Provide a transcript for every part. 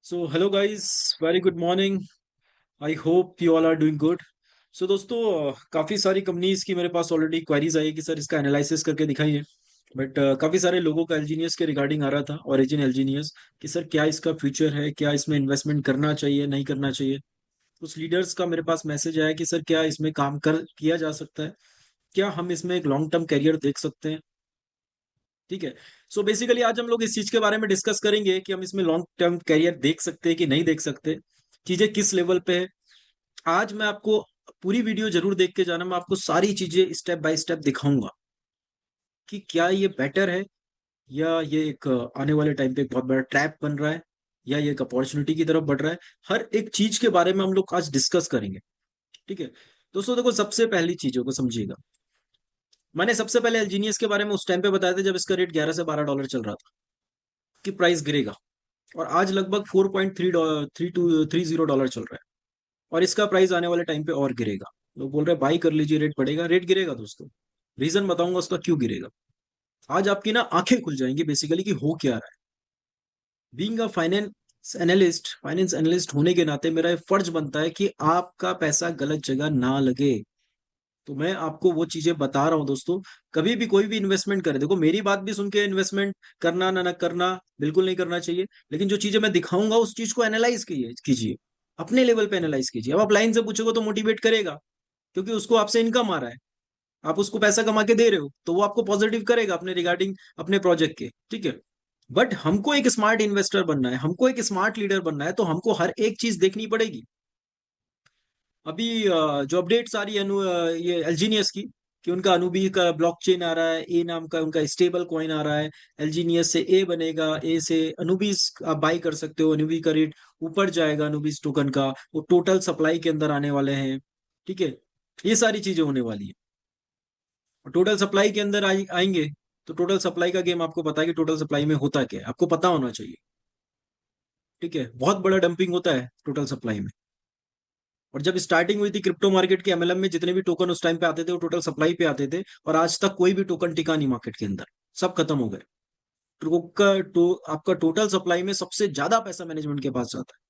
So hello guys, very good morning. I hope you all are doing good. So दोस्तों, काफ़ी सारी companies की मेरे पास ऑलरेडी क्वेरीज आई है कि सर इसका एनालिसिस करके दिखाइए। बट काफ़ी सारे लोगों का एलजीनियस के रिगार्डिंग आ रहा था, ओरिजिन एलजीनियस, कि सर क्या इसका फ्यूचर है, क्या इसमें इन्वेस्टमेंट करना चाहिए नहीं करना चाहिए। कुछ लीडर्स का मेरे पास मैसेज आया कि सर क्या इसमें काम कर किया जा सकता है, क्या हम इसमें एक लॉन्ग टर्म कैरियर देख सकते हैं। ठीक है। सो बेसिकली आज हम लोग इस चीज के बारे में डिस्कस करेंगे कि हम इसमें लॉन्ग टर्म कैरियर देख सकते हैं कि नहीं देख सकते, चीजें किस लेवल पे है। आज मैं आपको पूरी वीडियो जरूर देख के जाना, मैं आपको सारी चीजें स्टेप बाय स्टेप दिखाऊंगा कि क्या ये बेटर है या ये एक आने वाले टाइम पे एक बहुत बड़ा ट्रैप बन रहा है, या ये एक अपॉर्चुनिटी की तरफ बढ़ रहा है। हर एक चीज के बारे में हम लोग आज डिस्कस करेंगे। ठीक है। दोस्तों देखो, सबसे पहली चीजों को समझिएगा। मैंने सबसे पहले एलजीनियस के बारे में उस टाइम पे बताया था जब इसका रेट 11 से 12 डॉलर चल रहा था कि प्राइस गिरेगा। और आज लगभग 4.3230 डॉलर चल रहा है। और इसका प्राइस आने वाले टाइम पे और गिरेगा। लोग बोल रहे हैं बाई कर लीजिए, रेट बढ़ेगा, रेट गिरेगा दोस्तों। रीजन बताऊंगा उसका क्यों गिरेगा। आज आपकी ना आंखें खुल जाएंगी बेसिकली कि हो क्या रहा है। बीइंग अ फाइनेंस एनालिस्ट होने के नाते मेरा ये फर्ज बनता है कि आपका पैसा गलत जगह ना लगे। तो मैं आपको वो चीजें बता रहा हूं दोस्तों। कभी भी कोई भी इन्वेस्टमेंट करे, देखो मेरी बात भी सुन के इन्वेस्टमेंट करना ना ना करना बिल्कुल नहीं करना चाहिए। लेकिन जो चीजें मैं दिखाऊंगा उस चीज को एनालाइज कीजिए। अपने लेवल पे एनालाइज कीजिए। अब आप लाइन से पूछोगे तो मोटिवेट करेगा, क्योंकि उसको आपसे इनकम आ रहा है। आप उसको पैसा कमा के दे रहे हो तो वो आपको पॉजिटिव करेगा अपने रिगार्डिंग अपने प्रोजेक्ट के। ठीक है। बट हमको एक स्मार्ट इन्वेस्टर बनना है, हमको एक स्मार्ट लीडर बनना है, तो हमको हर एक चीज देखनी पड़ेगी। अभी जो अपडेट्स आ रही है ये एलजीनियस की, कि उनका अनुबी का ब्लॉकचेन आ रहा है, ए नाम का उनका स्टेबल कॉइन आ रहा है। एलजीनियस से ए बनेगा, ए से अनुबीस आप बाई कर सकते हो, अनुबी का रेट ऊपर जाएगा, अनुबीस टोकन का वो टोटल सप्लाई के अंदर आने वाले हैं। ठीक है। ये सारी चीजें होने वाली है। टोटल सप्लाई के अंदर आएंगे। तो टोटल सप्लाई का गेम आपको पता है कि टोटल सप्लाई में होता क्या है, आपको पता होना चाहिए। ठीक है। बहुत बड़ा डंपिंग होता है टोटल सप्लाई में। और जब स्टार्टिंग हुई थी क्रिप्टो मार्केट के एमएलएम में, जितने भी टोकन उस टाइम पे आते थे वो टोटल सप्लाई पे आते थे, और आज तक कोई भी टोकन टिका नहीं मार्केट के अंदर। सब खत्म हो गए। आपका टोटल सप्लाई में सबसे ज्यादा पैसा मैनेजमेंट के पास जाता है।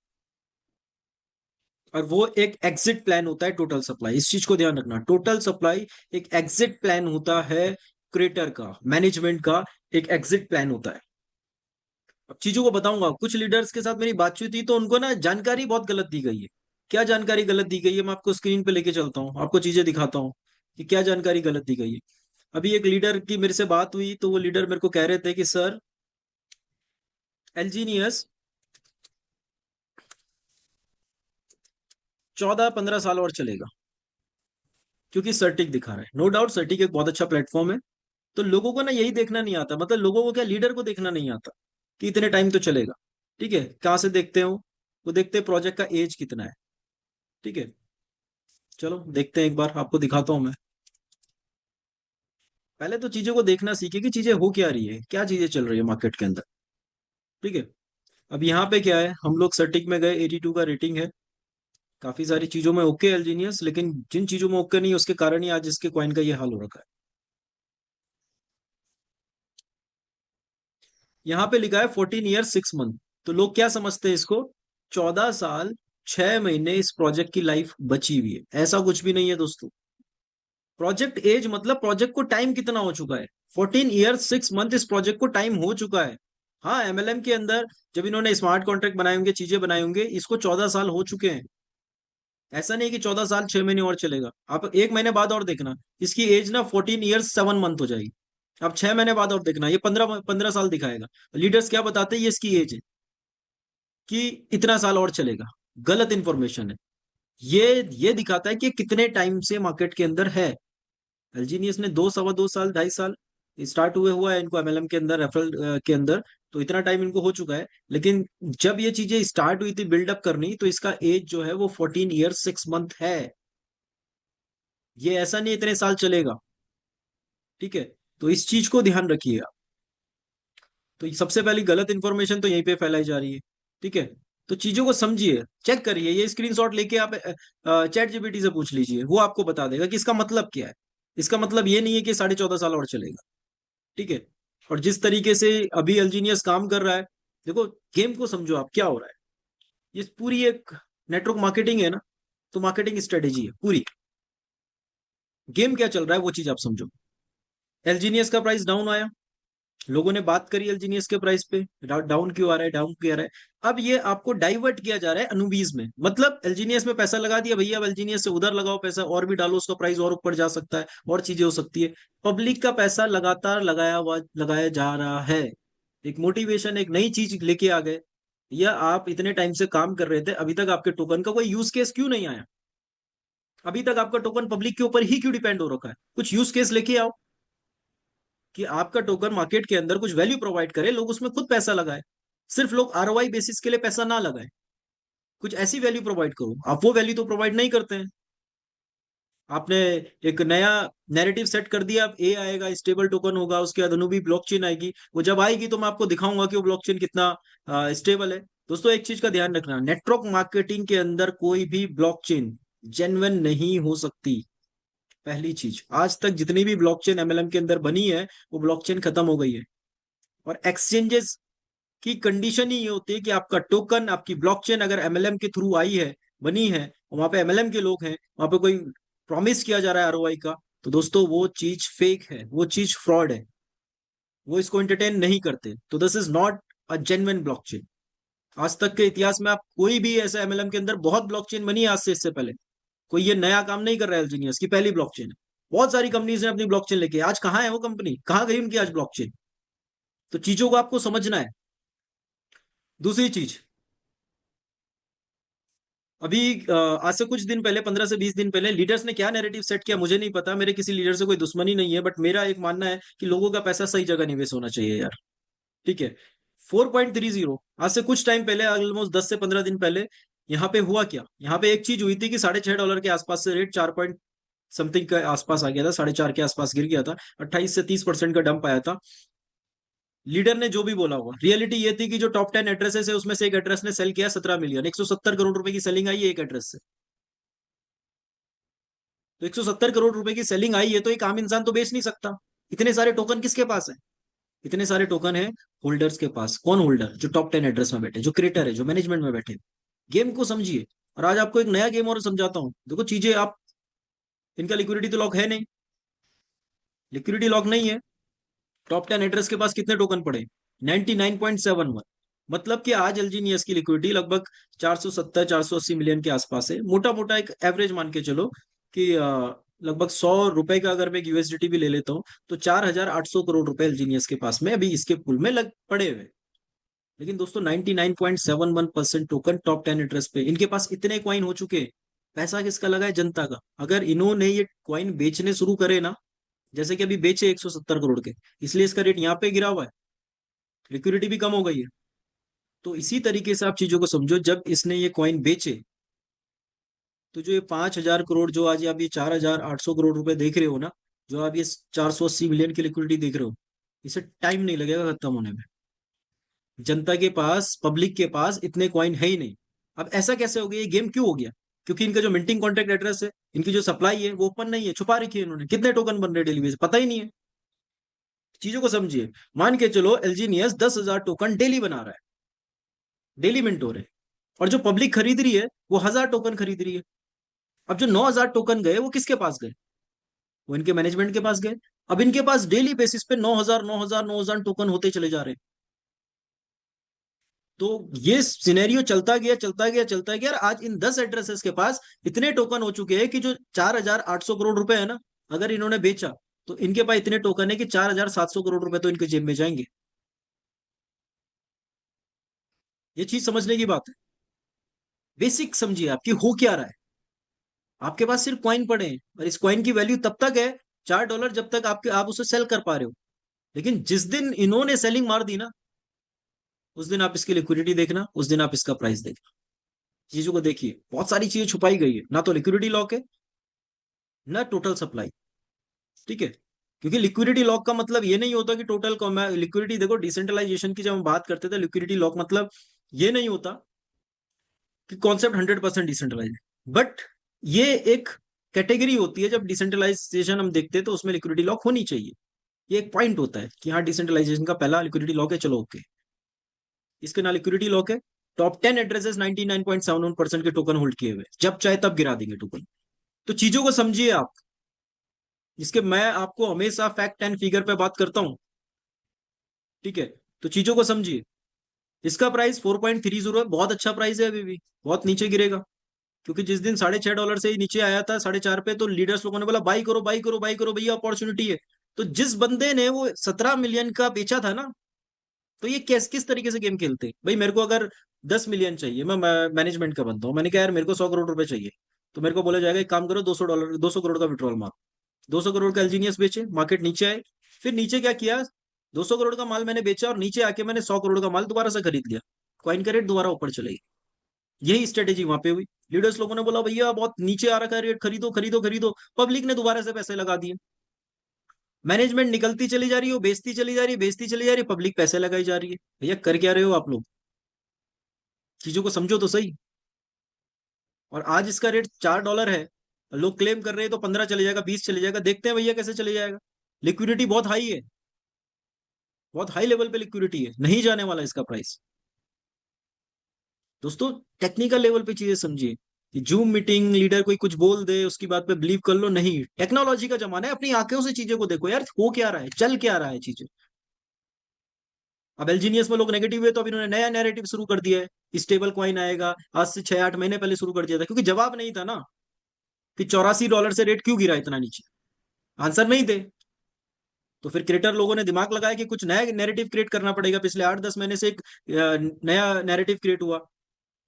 और वो एक एग्जिट प्लान होता है टोटल सप्लाई, इस चीज को ध्यान रखना। टोटल सप्लाई एक एग्जिट प्लान होता है, क्रिएटर का, मैनेजमेंट का एक एग्जिट प्लान होता है। अब चीजों को बताऊंगा। कुछ लीडर्स के साथ मेरी बातचीत हुई तो उनको ना जानकारी बहुत गलत दी गई है। क्या जानकारी गलत दी गई है, मैं आपको स्क्रीन पे लेके चलता हूँ, आपको चीजें दिखाता हूँ कि क्या जानकारी गलत दी गई है। अभी एक लीडर की मेरे से बात हुई तो वो लीडर मेरे को कह रहे थे कि सर एलजीनियस 14-15 साल और चलेगा, क्योंकि सर्टिक दिखा रहा है। नो डाउट सर्टिक एक बहुत अच्छा प्लेटफॉर्म है। तो लोगों को ना यही देखना नहीं आता, मतलब लोगों को क्या, लीडर को देखना नहीं आता कि इतने टाइम तो चलेगा। ठीक है। कहाँ से देखते हो, वो देखते हैं प्रोजेक्ट का एज कितना है। ठीक है। चलो देखते हैं, एक बार आपको दिखाता हूं मैं। पहले तो चीजों को देखना सीखे कि चीजें हो क्या रही है, क्या चीजें चल रही है मार्केट के अंदर। ठीक है। अब यहाँ पे क्या है, हम लोग सर्टिक में गए, 82 का रेटिंग है। काफी सारी चीजों में ओके एल्जीनियस, लेकिन जिन चीजों में ओके नहीं उसके कारण ही आज इसके कॉइन का ये हाल हो रखा है। यहाँ पे लिखा है 14 ईयर 6 मंथ। तो लोग क्या समझते हैं इसको, 14 साल 6 महीने इस प्रोजेक्ट की लाइफ बची हुई है। ऐसा कुछ भी नहीं है दोस्तों। प्रोजेक्ट एज मतलब प्रोजेक्ट को टाइम कितना हो चुका है। 14 ईयर 6 मंथ इस प्रोजेक्ट को टाइम हो चुका है। हाँ, एमएलएम के अंदर जब इन्होंने स्मार्ट कॉन्ट्रैक्ट बनाए होंगे, चीजें बनाए होंगे, इसको 14 साल हो चुके हैं। ऐसा नहीं कि 14 साल 6 महीने और चलेगा। आप एक महीने बाद और देखना, इसकी एज ना 14 ईयर 7 मंथ हो जाएगी। आप 6 महीने बाद और देखना, ये 15 15 साल दिखाएगा। लीडर्स क्या बताते हैं, ये इसकी एज है कि इतना साल और चलेगा। गलत इंफॉर्मेशन है। ये दिखाता है कि कितने टाइम से मार्केट के अंदर है। एलजीनियस ने 2 सवा 2 साल 2.5 साल स्टार्ट हुए हुआ है इनको एमएलएम के अंदर, रेफरल के अंदर। तो इतना टाइम इनको हो चुका है। लेकिन जब ये चीजें स्टार्ट हुई थी बिल्डअप करनी, तो इसका एज जो है वो 14 ईयर 6 मंथ है। ये ऐसा नहीं इतने साल चलेगा। ठीक है। तो इस चीज को ध्यान रखिए आप। तो सबसे पहली गलत इंफॉर्मेशन तो यहीं पे फैलाई जा रही है। ठीक है। तो चीजों को समझिए, चेक करिए, ये स्क्रीनशॉट लेके आप चैट जीपीटी से पूछ लीजिए, वो आपको बता देगा कि इसका मतलब क्या है। इसका मतलब ये नहीं है कि 14.5 साल और चलेगा। ठीक है। और जिस तरीके से अभी एल्जीनियस काम कर रहा है, देखो गेम को समझो आप क्या हो रहा है। ये पूरी एक नेटवर्क मार्केटिंग है ना, तो मार्केटिंग स्ट्रेटेजी है पूरी। गेम क्या चल रहा है वो चीज आप समझो। एलजीनियस का प्राइस डाउन आया, लोगों ने बात करी एलजीनियस के प्राइस पे, डाउन क्यों आ रहा है, डाउन क्यों आ रहा है। अब ये आपको डाइवर्ट किया जा रहा है अनुबीज में, मतलब एलजीनियस में पैसा लगा दिया भैया, अब एलजीनियस से उधर लगाओ पैसा और भी डालो, उसका प्राइस और ऊपर जा सकता है, और चीजें हो सकती है। पब्लिक का पैसा लगातार लगाया जा रहा है। एक मोटिवेशन, एक नई चीज लेके आ गए। या आप इतने टाइम से काम कर रहे थे, अभी तक आपके टोकन का कोई यूज केस क्यों नहीं आया? अभी तक आपका टोकन पब्लिक के ऊपर ही क्यों डिपेंड हो रखा है? कुछ यूज केस लेके आओ कि आपका टोकन मार्केट के अंदर कुछ वैल्यू प्रोवाइड करे, लोग उसमें खुद पैसा लगाए। सिर्फ लोग आरओआई बेसिस के लिए पैसा ना लगाए, कुछ ऐसी वैल्यू प्रोवाइड करो। आप वो वैल्यू तो प्रोवाइड नहीं करते हैं। आपने एक नया नैरेटिव सेट कर दिया, अब ए आएगा, स्टेबल टोकन होगा, उसके बाद अनुबी ब्लॉकचेन आएगी। वो जब आएगी तो मैं आपको दिखाऊंगा कि वो ब्लॉकचेन कितना स्टेबल है। दोस्तों एक चीज का ध्यान रखना, नेटवर्क मार्केटिंग के अंदर कोई भी ब्लॉकचेन जेन्युइन नहीं हो सकती। पहली चीज, आज तक जितनी भी ब्लॉकचेन एमएलएम के अंदर बनी है, वो ब्लॉकचेन खत्म हो गई है। और एक्सचेंजेस की कंडीशन ही ये होती है कि आपका टोकन, आपकी ब्लॉकचेन अगर एमएलएम के थ्रू आई है, बनी है, और वहां पे एमएलएम के लोग हैं, वहां पे कोई प्रॉमिस किया जा रहा है आरओआई का, तो दोस्तों वो चीज फेक है, वो चीज फ्रॉड है। वो इसको एंटरटेन नहीं करते, तो this is not a genuine blockchain. आज तक के इतिहास में आप कोई भी ऐसा एमएलएम के अंदर बहुत ब्लॉकचेन बनी है आज से, इससे पहले कोई ये नया काम नहीं कर रहा है। एलजीनियस की पहली ब्लॉकचेन है। बहुत सारी कंपनीज ने अपनी ब्लॉकचेन लेके, आज कहाँ है वो कंपनी, कहाँ गई उनकी आज ब्लॉकचेन? तो चीजों को आपको समझना है। दूसरी चीज, अभी आज से कुछ दिन पहले, 15 से 20 दिन पहले, लीडर्स ने क्या नैरेटिव सेट किया मुझे नहीं पता, मेरे किसी लीडर से कोई दुश्मनी नहीं है, बट मेरा एक मानना है कि लोगों का पैसा सही जगह निवेश होना चाहिए यार। ठीक है। 4.30, आज से कुछ टाइम पहले, ऑलमोस्ट 10 से 15 दिन पहले, यहाँ पे हुआ क्या, यहाँ पे एक चीज हुई थी कि $6.5 के आसपास से रेट 4 पॉइंट समथिंग के आसपास आ गया था, 4.5 के आसपास गिर गया था, 28 से 30% का डंप आया था। लीडर ने जो भी बोला होगा, रियलिटी ये थी कि जो टॉप 10 एड्रेसेस है उसमें से एक एड्रेस ने सेल किया 17 मिलियन, 170 करोड़ रुपए की सेलिंग आई है एक एड्रेस से। तो 170 करोड़ रुपए की सेलिंग आई है, तो एक आम इंसान तो बेच नहीं सकता। इतने सारे टोकन किसके पास है? इतने सारे टोकन है होल्डर्स के पास। कौन होल्डर? जो टॉप 10 एड्रेस में बैठे, जो क्रिएटर है, जो मैनेजमेंट में बैठे। गेम को समझिए। और आज आपको एक नया गेम और समझाता हूं, देखो चीजें आप, इनका लिक्विडिटी तो लॉक है नहीं, लिक्विडिटी लॉक नहीं है। टॉप 10 एड्रेस के पास कितने टोकन पड़े? 99.71। मतलब कि आज एलजीनियस की लिक्विडिटी लगभग 470 480 मिलियन के आसपास है। मोटा मोटा एक एवरेज मान के चलो कि लगभग ₹100 का अगर मैं यूएसडीटी भी ले लेता हूँ, तो 4800 करोड़ रुपए एलजीनियस के पास में अभी इसके पुल में लग पड़े हुए। लेकिन दोस्तों 99.71% टोकन टॉप 10 एड्रेस पे, इनके पास इतने क्वाइन हो चुके हैं। पैसा किसका लगा है? जनता का। अगर इन्होंने ये क्वाइन बेचने शुरू करे ना, जैसे कि अभी बेचे 170 करोड़ के, इसलिए इसका रेट यहाँ पे गिरा हुआ है, लिक्विडिटी भी कम हो गई है। तो इसी तरीके से आप चीजों को समझो, जब इसने ये कॉइन बेचे, तो जो ये 5,000 करोड़, जो आज आप ये 4,800 करोड़ रुपए देख रहे हो ना, जो आप ये 480 मिलियन की लिक्विडिटी देख रहे हो, इसे टाइम नहीं लगेगा खत्म होने में। जनता के पास, पब्लिक के पास इतने कॉइन है ही नहीं। अब ऐसा कैसे हो गया, ये गेम क्यों हो गया? क्योंकि इनका जो मिंटिंग कॉन्ट्रैक्ट एड्रेस है, इनकी जो सप्लाई है वो ओपन नहीं है, छुपा रखी है इन्होंने। कितने टोकन बन रहे डेली बेस पता ही नहीं है। चीजों को समझिए। मान के चलो एलजीनियस 10,000 टोकन डेली बना रहा है, डेली मिंट हो रहे हैं, और जो पब्लिक खरीद रही है वो 1,000 टोकन खरीद रही है। अब जो 9,000 टोकन गए वो किसके पास गए? वो इनके मैनेजमेंट के पास गए। अब इनके पास डेली बेसिस पे 9,000 9,000 9,000 टोकन होते चले जा रहे हैं। तो ये सिनेरियो चलता गया चलता गया चलता गया, और आज इन 10 एड्रेसेस के पास इतने टोकन हो चुके हैं कि जो 4,800 करोड़ रुपए है ना, अगर इन्होंने बेचा, तो इनके पास इतने टोकन है कि 4,700 करोड़ रुपए तो इनके जेब में जाएंगे। ये चीज समझने की बात है। बेसिक समझिए आपकी हो क्या रहा है। आपके पास सिर्फ कॉइन पड़े हैं, और इस कॉइन की वैल्यू तब तक है $4, जब तक आपके आप उसे सेल कर पा रहे हो। लेकिन जिस दिन इन्होंने सेलिंग मार दी ना, उस दिन आप इसकी लिक्विडिटी देखना, उस दिन आप इसका प्राइस देखना। चीजों को देखिए, बहुत सारी चीजें छुपाई गई है, ना तो लिक्विडिटी लॉक है, ना टोटल सप्लाई। ठीक है। क्योंकि लिक्विडिटी लॉक का मतलब ये नहीं होता कि टोटल लिक्विडिटी, देखो डिसेंट्रलाइजेशन की जब हम बात करते थे, लिक्विडिटी लॉक मतलब ये नहीं होता कि कॉन्सेप्ट 100% डिसेंट्रलाइज है, बट ये एक कैटेगरी होती है। जब डिसेंट्रलाइजेशन हम देखते हैं तो उसमें लिक्विडिटी लॉक होनी चाहिए। ये एक पॉइंट होता है कि हाँ डिसेंट्रलाइजेशन का पहला लिक्विडिटी लॉक है, चलो ओके। इसके ना लिक्विडिटी लॉक है, टॉप 10 एड्रेसेस 99.71% के टोकन होल्ड किए हुए, जब चाहे तब गिरा देंगे टोकन। तो चीजों को समझिए आप, जिसके मैं आपको हमेशा फैक्ट एंड फिगर पे बात करता हूं। ठीक है, तो चीजों को समझिए। इसका प्राइस 4.30 है, बहुत अच्छा प्राइस है, अभी भी बहुत नीचे गिरेगा। क्योंकि जिस दिन $6.5 से ही नीचे आया था 4.5 पे, तो लीडर्स लोगों ने बोला बाई करो बाई करो बाई करो भैया, अपॉर्चुनिटी है। तो जिस बंदे ने वो 17 मिलियन का बेचा था ना, तो ये किस तरीके से गेम खेलते भाई। मेरे को अगर 10 मिलियन चाहिए, मैं मैनेजमेंट का बनता हूँ, मैंने कहा यार मेरे को 100 करोड़ रुपए चाहिए, तो मेरे को बोला जाएगा एक काम करो, $200, 200 करोड़ का विड्रॉल मार। 200 करोड़ का एलजीनियस बेचे, मार्केट नीचे आए। फिर नीचे क्या किया, 200 करोड़ का माल मैंने बेचा और नीचे आके मैंने 100 करोड़ का माल दोबारा से खरीद लिया। कॉइन का रेट दोबारा ऊपर चले, यही स्ट्रेटेजी वहां पे हुई। लीडर्स लोगों ने बोला भैया बहुत नीचे आ रखा है रेट, खरीदो खरीदो खरीदो। पब्लिक ने दोबारा से पैसे लगा दिए। मैनेजमेंट निकलती चली जा रही है, बेचती चली जा रही है, बेचती चली जा रही है, पब्लिक पैसे लगाई जा रही है। भैया कर क्या रहे हो आप लोग, चीजों को समझो तो सही। और आज इसका रेट $4 है, लोग क्लेम कर रहे हैं तो 15 चले जाएगा, 20 चले जाएगा, देखते हैं भैया कैसे चले जाएगा। लिक्विडिटी बहुत हाई है, बहुत हाई लेवल पे लिक्विडिटी है, नहीं जाने वाला इसका प्राइस। दोस्तों टेक्निकल लेवल पे चीजें समझिए। जूम मीटिंग लीडर कोई कुछ बोल दे उसकी बात पे बिलीव कर लो, नहीं। टेक्नोलॉजी का जमाना है, अपनी आंखों से चीजों को देखो यार, हो क्या रहा है, चल क्या रहा है चीजें। अब एलजीनियस में लोग नेगेटिव हुए, तो अब इन्होंने नया नैरेटिव शुरू कर दिया है, स्टेबल कॉइन आएगा। आज से 6-8 महीने पहले शुरू कर दिया था, क्योंकि जवाब नहीं था ना कि $84 से रेट क्यों गिरा इतना नीचे, आंसर नहीं थे। तो फिर क्रिएटर लोगों ने दिमाग लगाया कि कुछ नया नैरेटिव क्रिएट करना पड़ेगा। पिछले 8-10 महीने से एक नया नैरेटिव क्रिएट हुआ,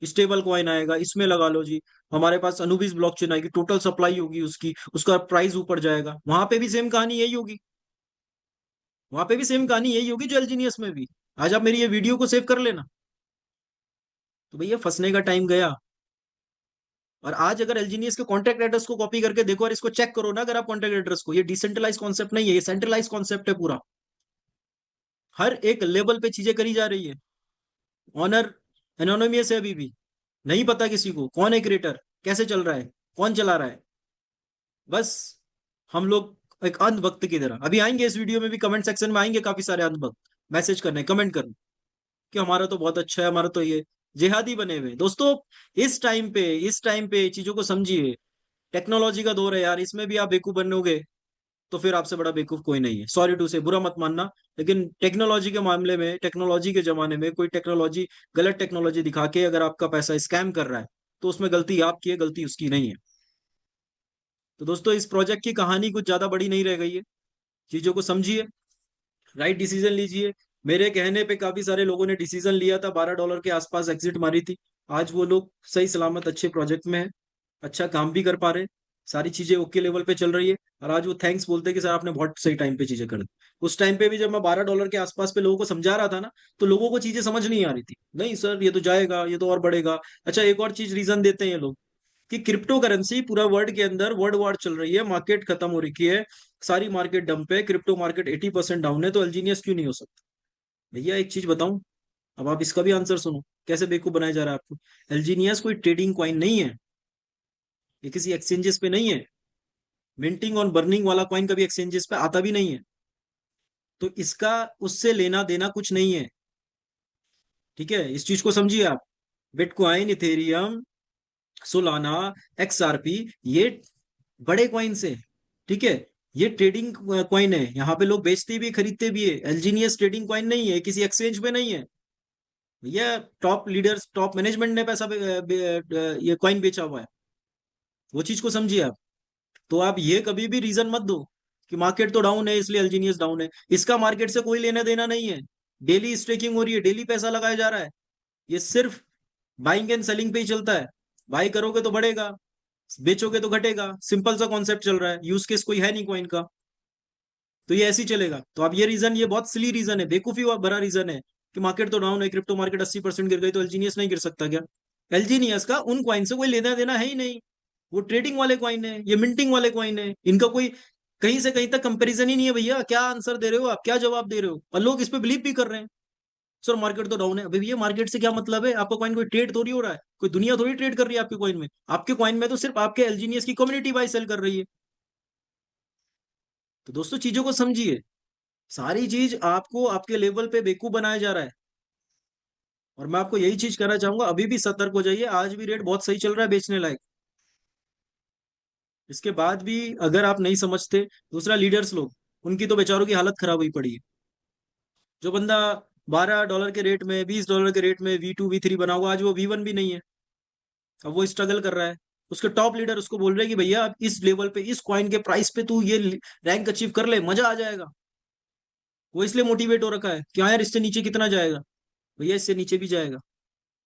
स्टेबल कॉइन आएगा, इसमें लगा लो जी। हमारे पास अनुबिस ब्लॉकचेन आएगी, टोटल सप्लाई होगी उसकी, उसका प्राइस ऊपर जाएगा। वहां पे भी सेम कहानी यही होगी, वहां पे भी सेम कहानी यही होगी जो एलजीनियस में भी। आज आप मेरी ये वीडियो को सेव कर लेना। तो भैया फंसने का टाइम गया। और आज अगर एलजीनियस के कॉन्ट्रैक्ट एड्रेस को कॉपी करके देखो और इसको चेक करो ना, अगर आप कॉन्ट्रैक्ट एड्रेस को, ये डिसेंट्रलाइज कॉन्सेप्ट नहीं है, ये सेंट्रलाइज कॉन्सेप्ट है पूरा। हर एक लेवल पे चीजें करी जा रही है। ऑनर एनोनिमियस है, अभी भी नहीं पता किसी को कौन है क्रिएटर, कैसे चल रहा है, कौन चला रहा है। बस हम लोग एक अंधभक्त की तरह, अभी आएंगे इस वीडियो में भी, कमेंट सेक्शन में आएंगे काफी सारे अंधभक्त मैसेज करने, कमेंट करने कि हमारा तो बहुत अच्छा है, हमारा तो ये जिहादी बने हुए दोस्तों। इस टाइम पे चीजों को समझिए। टेक्नोलॉजी का दौर है यार, इसमें भी आप बेवकूफ बनोगे तो फिर आपसे बड़ा बेवकूफ कोई नहीं है। सॉरी टू से, बुरा मत मानना, लेकिन टेक्नोलॉजी के मामले में, टेक्नोलॉजी के जमाने में कोई टेक्नोलॉजी, गलत टेक्नोलॉजी दिखा के अगर आपका पैसा स्कैम कर रहा है, तो उसमें गलती आपकी है, गलती उसकी नहीं है। तो दोस्तों इस प्रोजेक्ट की कहानी कुछ ज्यादा बड़ी नहीं रह गई है। चीजों को समझिए, राइट डिसीजन लीजिए। मेरे कहने पे काफी सारे लोगों ने डिसीजन लिया था, $12 के आसपास एग्जिट मारी थी। आज वो लोग सही सलामत अच्छे प्रोजेक्ट में है, अच्छा काम भी कर पा रहे, सारी चीजें ओके लेवल पे चल रही है। और आज वो थैंक्स बोलते हैं कि सर आपने बहुत सही टाइम पे चीजें कर दी। उस टाइम पे भी जब मैं $12 के आसपास पे लोगों को समझा रहा था ना, तो लोगों को चीजें समझ नहीं आ रही थी, नहीं सर ये तो जाएगा, ये तो और बढ़ेगा। अच्छा एक और चीज रीजन देते हैं ये लोग, कि क्रिप्टो करेंसी पूरा वर्ल्ड के अंदर वर्ल्ड वार चल रही है, मार्केट खत्म हो रही है, सारी मार्केट डंप है, क्रिप्टो मार्केट 80% डाउन है, तो एलजीनियस क्यों नहीं हो सकता। भैया एक चीज बताऊं, अब आप इसका भी आंसर सुनो, कैसे बेवकूफ बनाया जा रहा है आपको। एलजीनियस कोई ट्रेडिंग कॉइन नहीं है, ये किसी एक्सचेंजेस पे नहीं है, मिंटिंग और बर्निंग वाला कॉइन कभी एक्सचेंजेस पे आता भी नहीं है। तो इसका उससे लेना देना कुछ नहीं है। ठीक है, इस चीज को समझिए आप। बिटकॉइन, इथेरियम, सोलाना, एक्सआरपी, ये बड़े कॉइन से, ठीक है, ये ट्रेडिंग कॉइन है, यहाँ पे लोग बेचते भी खरीदते भी है। एलजीनियस ट्रेडिंग कॉइन नहीं है, किसी एक्सचेंज पे नहीं है। ये टॉप लीडर्स, टॉप मैनेजमेंट ने पैसा ये कॉइन बेचा हुआ है, वो चीज को समझिए आप। तो आप ये कभी भी रीजन मत दो कि मार्केट तो डाउन है इसलिए एलजीनियस डाउन है। इसका मार्केट से कोई लेना देना नहीं है। डेली स्ट्रेकिंग हो रही है, डेली पैसा लगाया जा रहा है, ये सिर्फ बाइंग एंड सेलिंग पे ही चलता है। बाई करोगे तो बढ़ेगा, बेचोगे तो घटेगा, सिंपल सा कॉन्सेप्ट चल रहा है, यूज केस कोई है नहीं कॉइन का। तो ये ऐसे ही चलेगा। तो अब ये रीजन, ये बहुत सिली रीजन है, बेवकूफी भरा रीजन है कि मार्केट तो डाउन है, क्रिप्टो मार्केट 80% गिर गई तो एलजीनियस नहीं गिर सकता क्या। एलजीनियस का उन कॉइन से कोई लेना देना है ही नहीं। वो ट्रेडिंग वाले कॉइन है, ये मिंटिंग वाले कॉइन है, इनका कोई कहीं से कहीं तक कंपैरिजन ही नहीं है। भैया क्या आंसर दे रहे हो आप, क्या जवाब दे रहे हो, और लोग इस पे बिलीव भी कर रहे हैं। सर मार्केट तो डाउन है, अभी भैया मार्केट से क्या मतलब है, आपका कॉइन कोई ट्रेड थोड़ी हो रहा है, कोई दुनिया थोड़ी ट्रेड कर रही है आपके कॉइन में। आपके कॉइन में तो सिर्फ आपके एलजीनियस की कम्युनिटी बाय सेल कर रही है। तो दोस्तों चीजों को समझिए, सारी चीज आपको आपके लेवल पे बेवकूफ बनाया जा रहा है। और मैं आपको यही चीज कहना चाहूंगा, अभी भी सतर्क हो जाइए, आज भी रेट बहुत सही चल रहा है बेचने लायक। इसके बाद भी अगर आप नहीं समझते, दूसरा लीडर्स लोग, उनकी तो बेचारों की हालत खराब हुई पड़ी है। जो बंदा $12 के रेट में, $20 के रेट में V2 V3 बना हुआ, आज वो V1 भी नहीं है। अब वो स्ट्रगल कर रहा है। उसके टॉप लीडर उसको बोल रहे हैं कि भैया आप इस लेवल पे, इस कॉइन के प्राइस पे तू ये रैंक अचीव कर ले, मजा आ जाएगा। वो इसलिए मोटिवेट हो रखा है कि हाँ यार, इससे नीचे कितना जाएगा। भैया इससे नीचे भी जाएगा,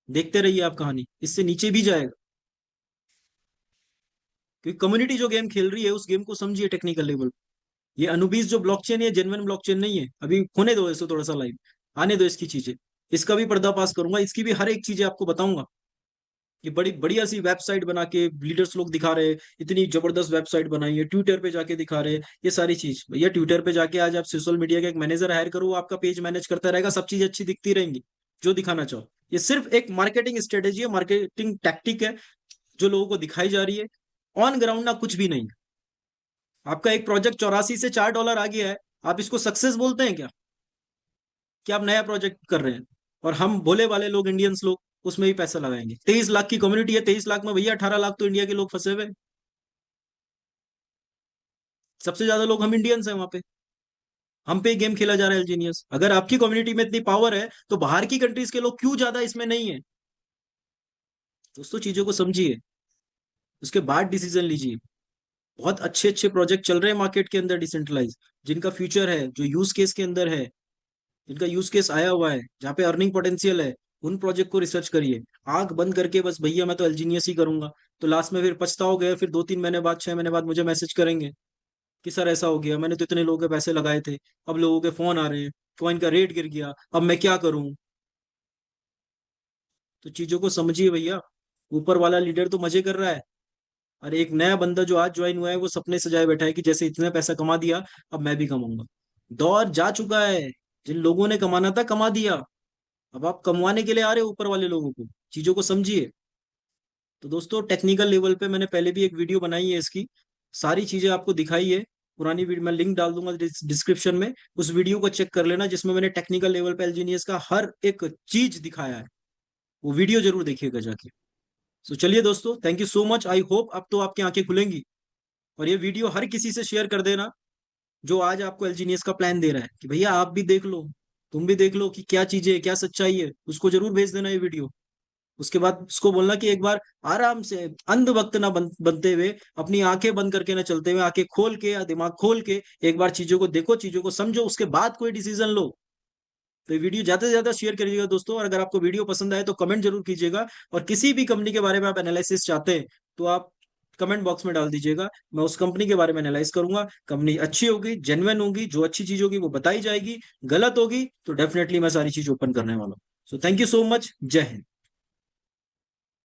देखते रहिए आप कहानी, इससे नीचे भी जाएगा। क्योंकि कम्युनिटी जो गेम खेल रही है, उस गेम को समझिए टेक्निकल लेवल। ये अनुबीस जो ब्लॉकचेन है, जेन्युइन ब्लॉकचेन नहीं है। अभी होने दो इसको थोड़ा सा लाइव, आने दो इसकी चीजें। इसका भी पर्दाफाश करूंगा, इसकी भी हर एक चीजें आपको बताऊंगा। ये बड़ी बढ़िया सी वेबसाइट बना के लीडर्स लोग दिखा रहे हैं, इतनी जबरदस्त वेबसाइट बनाई है, ट्विटर पे जाके दिखा रहे हैं ये सारी चीज। भैया ट्विटर पे जाके आज आप सोशल मीडिया का एक मैनेजर हायर करो, वो आपका पेज मैनेज करता रहेगा, सब चीज अच्छी दिखती रहेंगी जो दिखाना चाहो। ये सिर्फ एक मार्केटिंग स्ट्रेटेजी है, मार्केटिंग टैक्टिक है, जो लोगों को दिखाई जा रही है। ऑन ग्राउंड ना कुछ भी नहीं। आपका एक प्रोजेक्ट 84 से $4 आ गया है, आप इसको सक्सेस बोलते हैं क्या? कि आप नया प्रोजेक्ट कर रहे हैं? और हम भोले वाले लोग, इंडियंस लोग, उसमें भी पैसा लगाएंगे। 23 लाख की कम्युनिटी है, 23 लाख में भैया 18 लाख तो इंडिया के लोग फंसे हुए हैं। सबसे ज्यादा लोग हम इंडियंस हैं वहां पे। हम पे गेम खेला जा रहा है एलजीनियस। अगर आपकी कम्युनिटी में इतनी पावर है, तो बाहर की कंट्रीज के लोग क्यों ज्यादा इसमें नहीं है? दोस्तों चीजों को समझिए, उसके बाद डिसीजन लीजिए। बहुत अच्छे अच्छे प्रोजेक्ट चल रहे हैं मार्केट के अंदर डिसेंट्रलाइज, जिनका फ्यूचर है, जो यूज केस के अंदर है, जिनका यूज केस आया हुआ है, जहाँ पे अर्निंग पोटेंशियल है। उन प्रोजेक्ट को रिसर्च करिए। आंख बंद करके बस भैया मैं तो एलजीनियस ही करूंगा, तो लास्ट में फिर पछताओगे। फिर 2-3 महीने बाद, 6 महीने बाद मुझे मैसेज करेंगे कि सर ऐसा हो गया, मैंने तो इतने लोगों के पैसे लगाए थे, अब लोगों के फोन आ रहे हैं, कॉइन का रेट गिर गया, अब मैं क्या करूं? तो चीजों को समझिए भैया। ऊपर वाला लीडर तो मजे कर रहा है, और एक नया बंदा जो आज ज्वाइन हुआ है, वो सपने सजाए बैठा है कि जैसे इतना पैसा कमा दिया, अब मैं भी कमाऊंगा। दौर जा चुका है। जिन लोगों ने कमाना था कमा दिया, अब आप कमवाने के लिए आ रहे हो ऊपर वाले लोगों को। चीजों को समझिए। तो दोस्तों टेक्निकल लेवल पे मैंने पहले भी एक वीडियो बनाई है इसकी, सारी चीजें आपको दिखाई है। पुरानी वीडियो मैं लिंक डाल दूंगा डिस्क्रिप्शन में, उस वीडियो को चेक कर लेना, जिसमें मैंने टेक्निकल लेवल पे एलजीनियस का हर एक चीज दिखाया है। वो वीडियो जरूर देखिएगा जाके। तो चलिए दोस्तों, thank you so much. I hope अब तो आपकी आंखें खुलेंगी। और ये वीडियो हर किसी से शेयर कर देना, जो आज आपको एलजीनियस का प्लान दे रहा है कि भैया आप भी देख लो, तुम भी देख लो कि क्या चीजें है, क्या सच्चाई है। उसको जरूर भेज देना ये वीडियो। उसके बाद उसको बोलना कि एक बार आराम से, अंधभक्त ना बनते हुए, अपनी आंखें बंद करके ना चलते हुए, आंखें खोल के या दिमाग खोल के एक बार चीजों को देखो, चीजों को समझो, उसके बाद कोई डिसीजन लो। तो ये वीडियो ज्यादा से ज्यादा शेयर करिएगा दोस्तों। और अगर आपको वीडियो पसंद आए तो कमेंट जरूर कीजिएगा। और किसी भी कंपनी के बारे में आप एनालिसिस चाहते हैं, तो आप कमेंट बॉक्स में डाल दीजिएगा। मैं उस कंपनी के बारे में एनालाइज करूंगा। कंपनी अच्छी होगी, जेन्युइन होगी, जो अच्छी चीज होगी वो बताई जाएगी, गलत होगी तो डेफिनेटली मैं सारी चीज ओपन करने वाला हूँ। So thank you so much. जय हिंद।